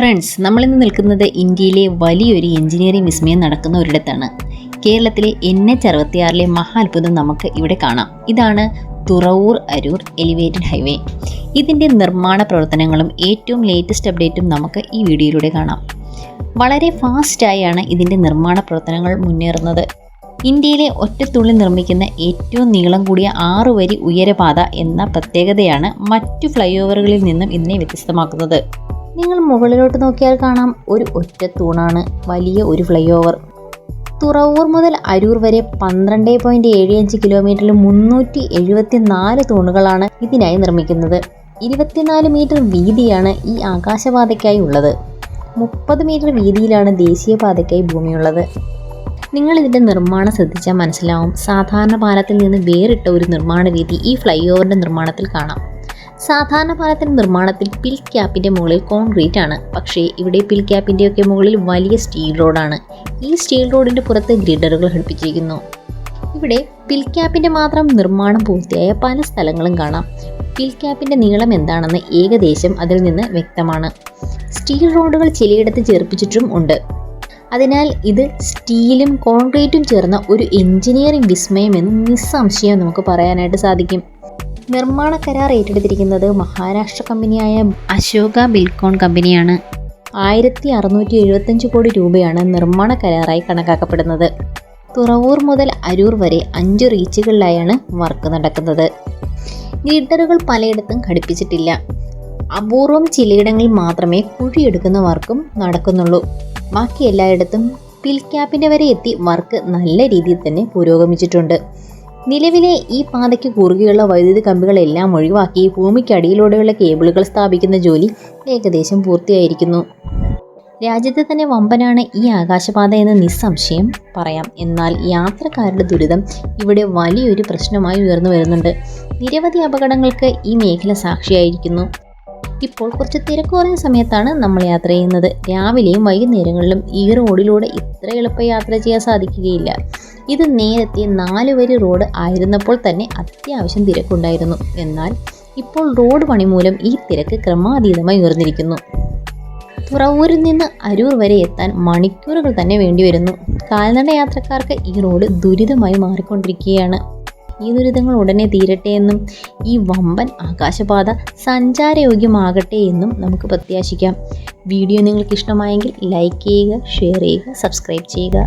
Friends, നമ്മളിന്ന് നിൽക്കുന്നത് ഇന്ത്യയിലെ വലിയൊരു എഞ്ചിനീയറിംഗ് വിസ്മയം നടക്കുന്ന ഒരിടത്താണ്. കേരളത്തിലെ NH-66 മഹാത്ഭുതം നമുക്ക് ഇവിടെ കാണാം. ഇതാണ് തുറവൂർ അരൂർ എലിവേറ്റഡ് ഹൈവേ. ഇതിൻ്റെ നിർമ്മാണ പ്രവർത്തനങ്ങളും ഏറ്റവും ലേറ്റസ്റ്റ് അപ്ഡേറ്റും നമുക്ക് ഈ വീഡിയോയിലൂടെ കാണാം. വളരെ ഫാസ്റ്റായാണ് ഇതിൻ്റെ നിർമ്മാണ പ്രവർത്തനങ്ങൾ മുന്നേറുന്നത്. ഇന്ത്യയിലെ ഒറ്റത്തുള്ളിൽ നിർമ്മിക്കുന്ന ഏറ്റവും നീളം കൂടിയ 6 വരി ഉയരപാത എന്ന പ്രത്യേകതയാണ് മറ്റു ഫ്ലൈ ഓവറുകളിൽ നിന്നും ഇതിനെ വ്യത്യസ്തമാക്കുന്നത്. നിങ്ങൾ മുകളിലോട്ട് നോക്കിയാൽ കാണാം, ഒരു ഒറ്റത്തൂണാണ് വലിയ ഒരു ഫ്ലൈ ഓവർ. തുറവൂർ മുതൽ അരൂർ വരെ 12.75 കിലോമീറ്ററിൽ 374 തൂണുകളാണ് ഇതിനായി നിർമ്മിക്കുന്നത്. 24 മീറ്റർ വീതിയാണ് ഈ ആകാശപാതയ്ക്കായി ഉള്ളത്. 30 മീറ്റർ വീതിയിലാണ് ദേശീയപാതയ്ക്കായി ഭൂമിയുള്ളത്. നിങ്ങൾ ഇതിൻ്റെ നിർമ്മാണം ശ്രദ്ധിച്ചാൽ മനസ്സിലാവും, സാധാരണ പാലത്തിൽ നിന്ന് വേറിട്ട ഒരു നിർമ്മാണ രീതി ഈ ഫ്ലൈ ഓവറിൻ്റെ നിർമ്മാണത്തിൽ കാണാം. സാധാരണ പാലത്തിൻ്റെ നിർമ്മാണത്തിൽ പിൽ ക്യാപ്പിൻ്റെ മുകളിൽ കോൺക്രീറ്റ് ആണ്. പക്ഷേ ഇവിടെ പിൽ ക്യാപ്പിൻ്റെയൊക്കെ മുകളിൽ വലിയ സ്റ്റീൽ റോഡാണ്. ഈ സ്റ്റീൽ റോഡിൻ്റെ പുറത്ത് ഗ്രിഡറുകൾ ഘടിപ്പിച്ചിരിക്കുന്നു. ഇവിടെ പിൽ ക്യാപ്പിൻ്റെ മാത്രം നിർമ്മാണം പൂർത്തിയായ പല സ്ഥലങ്ങളും കാണാം. പിൽ ക്യാപ്പിൻ്റെ നീളം എന്താണെന്ന് ഏകദേശം അതിൽ നിന്ന് വ്യക്തമാണ്. സ്റ്റീൽ റോഡുകൾ ചിലയിടത്ത് ചേർപ്പിച്ചിട്ടും ഉണ്ട്. അതിനാൽ ഇത് സ്റ്റീലും കോൺക്രീറ്റും ചേർന്ന ഒരു എഞ്ചിനീയറിംഗ് വിസ്മയമെന്ന് നിസ്സംശയം നമുക്ക് പറയാനായിട്ട് സാധിക്കും. നിർമ്മാണ കരാർ ഏറ്റെടുത്തിരിക്കുന്നത് മഹാരാഷ്ട്ര കമ്പനിയായ അശോക ബിൽകോൺ കമ്പനിയാണ്. 1675 കോടി രൂപയാണ് നിർമ്മാണ കരാറായി കണക്കാക്കപ്പെടുന്നത്. തുറവൂർ മുതൽ അരൂർ വരെ 5 റീച്ചുകളിലായാണ് വർക്ക് നടക്കുന്നത്. ഗ്രിഡറുകൾ പലയിടത്തും ഘടിപ്പിച്ചിട്ടില്ല. അപൂർവം ചിലയിടങ്ങളിൽ മാത്രമേ കുഴിയെടുക്കുന്ന വർക്കും നടക്കുന്നുള്ളൂ. ബാക്കി എല്ലായിടത്തും പിൽ ക്യാപ്പിൻ്റെ വരെ എത്തി വർക്ക് നല്ല രീതിയിൽ തന്നെ പുരോഗമിച്ചിട്ടുണ്ട്. നിലവിലെ ഈ പാതയ്ക്ക് കുറുകെയുള്ള വൈദ്യുതി കമ്പികളെല്ലാം ഒഴിവാക്കി ഭൂമിക്കടിയിലൂടെയുള്ള കേബിളുകൾ സ്ഥാപിക്കുന്ന ജോലി ഏകദേശം പൂർത്തിയായിരിക്കുന്നു. രാജ്യത്തെ തന്നെ വമ്പനാണ് ഈ ആകാശപാത എന്ന് നിസ്സംശയം പറയാം. എന്നാൽ യാത്രക്കാരുടെ ദുരിതം ഇവിടെ വലിയൊരു പ്രശ്നമായി ഉയർന്നു വരുന്നുണ്ട്. നിരവധി അപകടങ്ങൾക്ക് ഈ മേഖല സാക്ഷിയായിരിക്കുന്നു. ഇപ്പോൾ കുറച്ച് തിരക്ക് കുറഞ്ഞ സമയത്താണ് നമ്മൾ യാത്ര ചെയ്യുന്നത്. രാവിലെയും വൈകുന്നേരങ്ങളിലും ഈ റോഡിലൂടെ ഇത്ര എളുപ്പം യാത്ര ചെയ്യാൻ സാധിക്കുകയില്ല. ഇത് നേരത്തെ 4 വരി റോഡ് ആയിരുന്നപ്പോൾ തന്നെ അത്യാവശ്യം തിരക്കുണ്ടായിരുന്നു. എന്നാൽ ഇപ്പോൾ റോഡ് പണി മൂലം ഈ തിരക്ക് ക്രമാതീതമായി ഉയർന്നിരിക്കുന്നു. തുറവൂരിൽ നിന്ന് അരൂർ വരെ എത്താൻ മണിക്കൂറുകൾ തന്നെ വേണ്ടിവരുന്നു. കാൽനട യാത്രക്കാർക്ക് ഈ റോഡ് ദുരിതമായി മാറിക്കൊണ്ടിരിക്കുകയാണ്. ഈ ദുരിതങ്ങൾ ഉടനെ തീരട്ടെ എന്നും ഈ വമ്പൻ ആകാശപാത സഞ്ചാരയോഗ്യമാകട്ടെ എന്നും നമുക്ക് പ്രത്യാശിക്കാം. വീഡിയോ നിങ്ങൾക്ക് ഇഷ്ടമായെങ്കിൽ ലൈക്ക് ചെയ്യുക, ഷെയർ ചെയ്യുക, സബ്സ്ക്രൈബ് ചെയ്യുക.